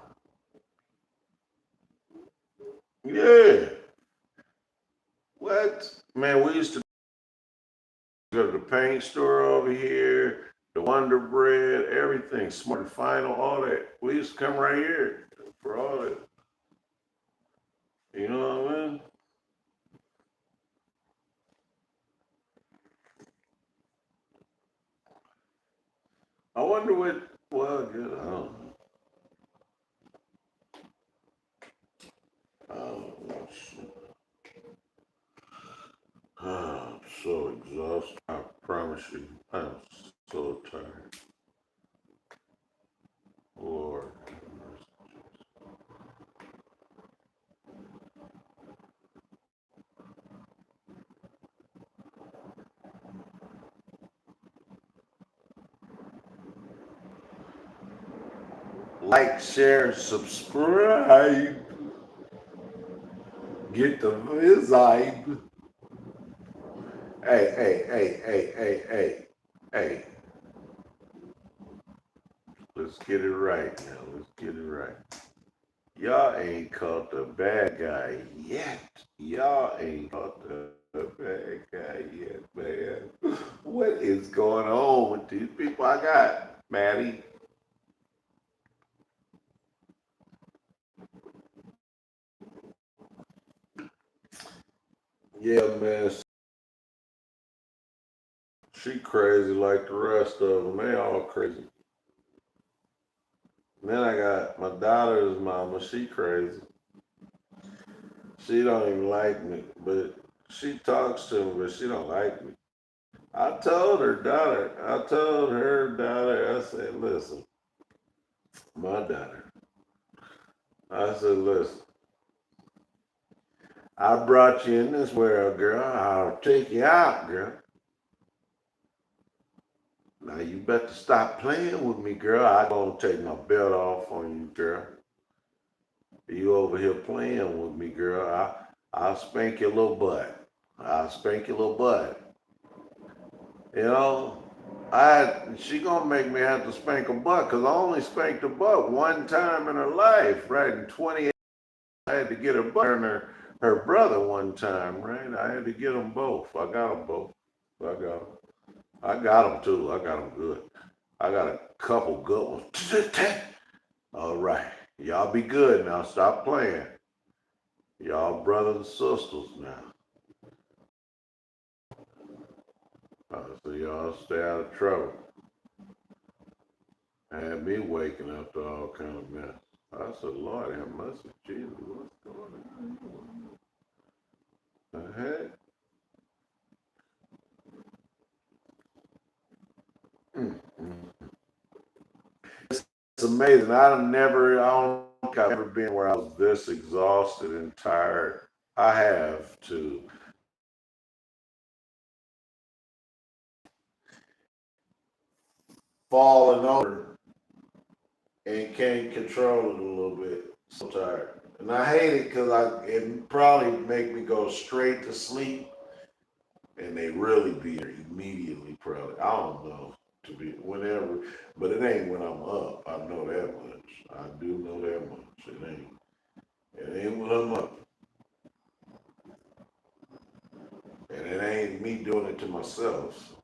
Yeah. What? Man, we used to go to the paint store over here, the Wonder Bread, everything, Smart and Final, all that. We used to come right here for all that. You know what I mean? I wonder what, well, I don't know. Oh, I'm so exhausted. I promise you, I'm so tired. Lord. Like, share, subscribe. Get the vibe. Hey. Let's get it right now. Let's get it right. Y'all ain't caught the bad guy yet. Y'all ain't caught the bad guy yet, man. What is going on with these people I got, Maddie? Yeah, man. She crazy like the rest of them. They all crazy. Then I got my daughter's mama. She crazy. She don't even like me, but she talks to me, but she don't like me. I told her daughter, I said, listen, my daughter, I said, listen, I brought you in this world, girl. I'll take you out, girl. Now you better stop playing with me, girl. I gonna take my belt off on you, girl. You over here playing with me, girl. I'll spank your little butt. I'll spank your little butt. You know, she gonna make me have to spank a butt because I only spanked a butt one time in her life, right? In 28, I had to get her butt and her brother one time, right? I had to get them both. I got them both. I got them. I got them too. I got them good. I got a couple good ones. All right. Y'all be good now. Stop playing. Y'all brothers and sisters now. So y'all stay out of trouble. Had me waking up to all kind of mess. I said, Lord have mercy, Jesus, what's going on? The heck? Mm-mm. It's amazing. I don't think I've ever been where I was this exhausted and tired. I have to falling over and can't control it a little bit. So tired. And I hate it because it probably make me go straight to sleep and they really be there immediately probably. I don't know to be whenever, but it ain't when I'm up. I know that much. I do know that much. It ain't when I'm up. And it ain't me doing it to myself.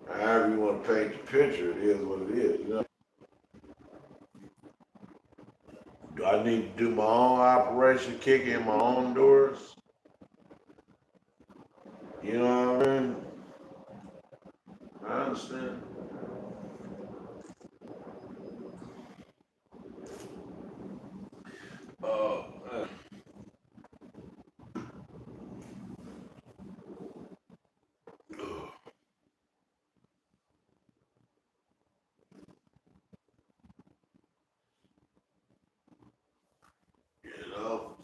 So however you want to paint the picture, it is what it is. You know? Do I need to do my own operation, kick in my own doors? You know what I mean? I understand. Oh, you know?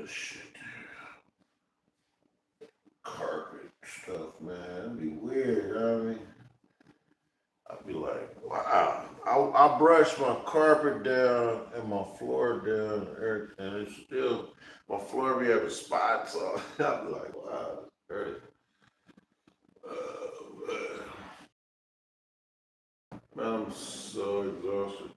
this shit. Carpet stuff, man. It'd be weird, you know what I mean? I'd be like, wow. I brush my carpet down and my floor down and everything. And it's still, my floor be having spots on it. I'd be like, wow, it's crazy. Man. Man, I'm so exhausted.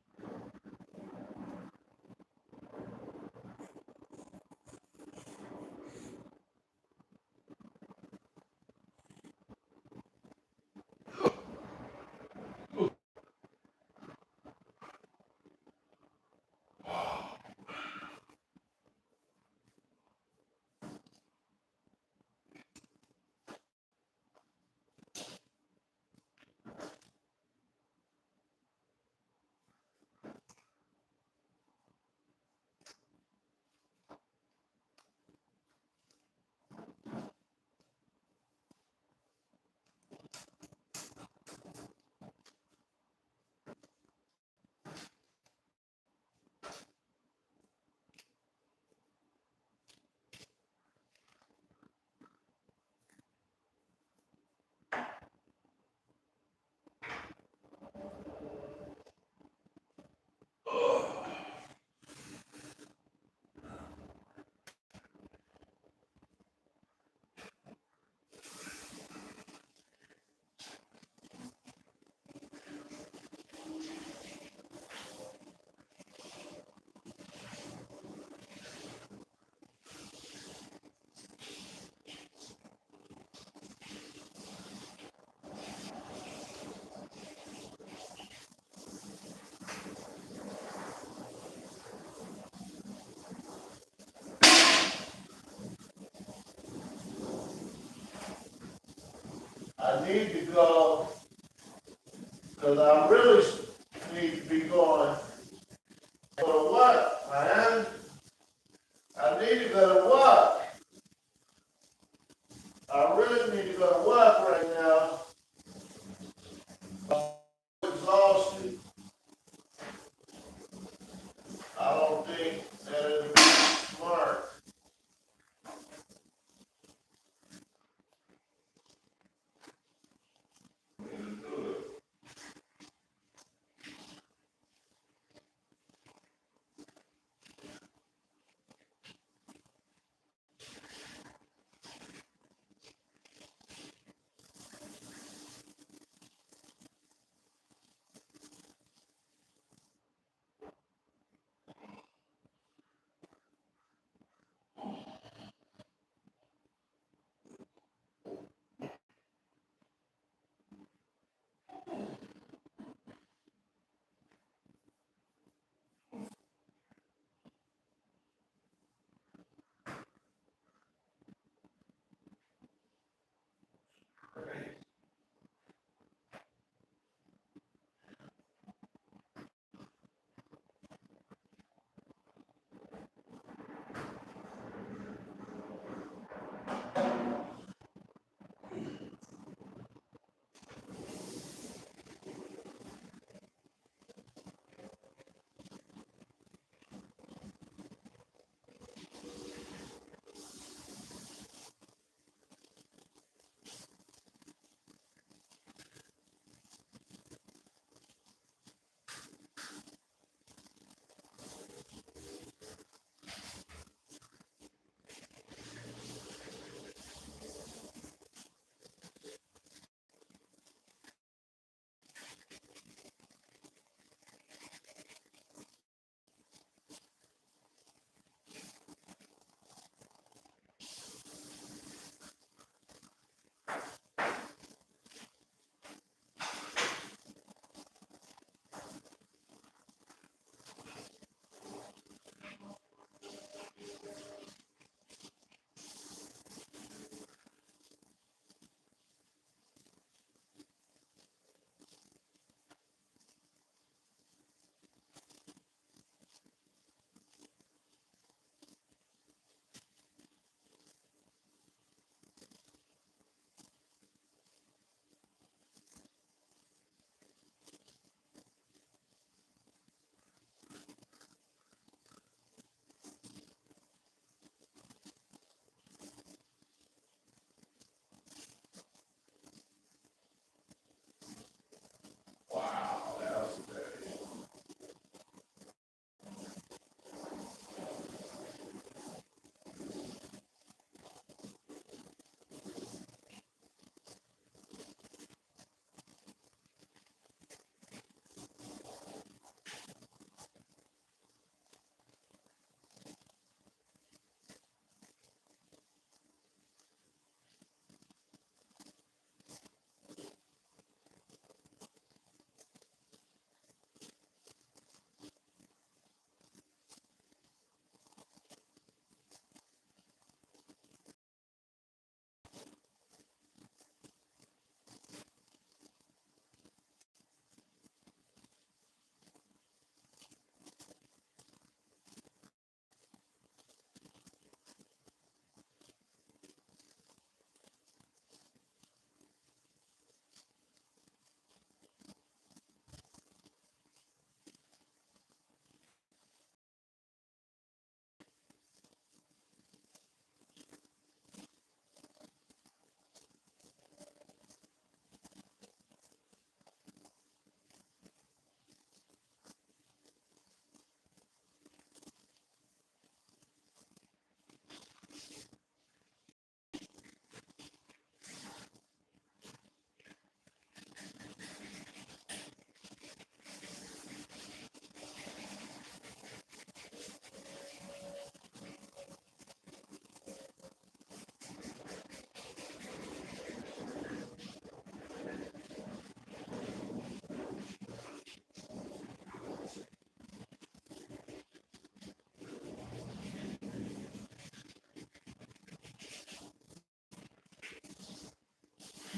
I need to go, because I really need to be going to work, man. I need to go to work. I really need to go to work right now. I'm exhausted. I don't think that it would be smart.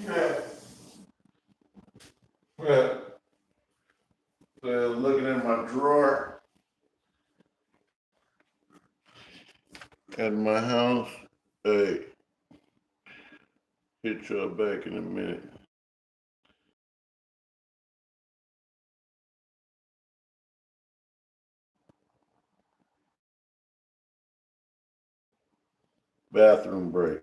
Yeah. Yeah. So looking in my drawer at my house. Hey, hit y'all back in a minute. Bathroom break.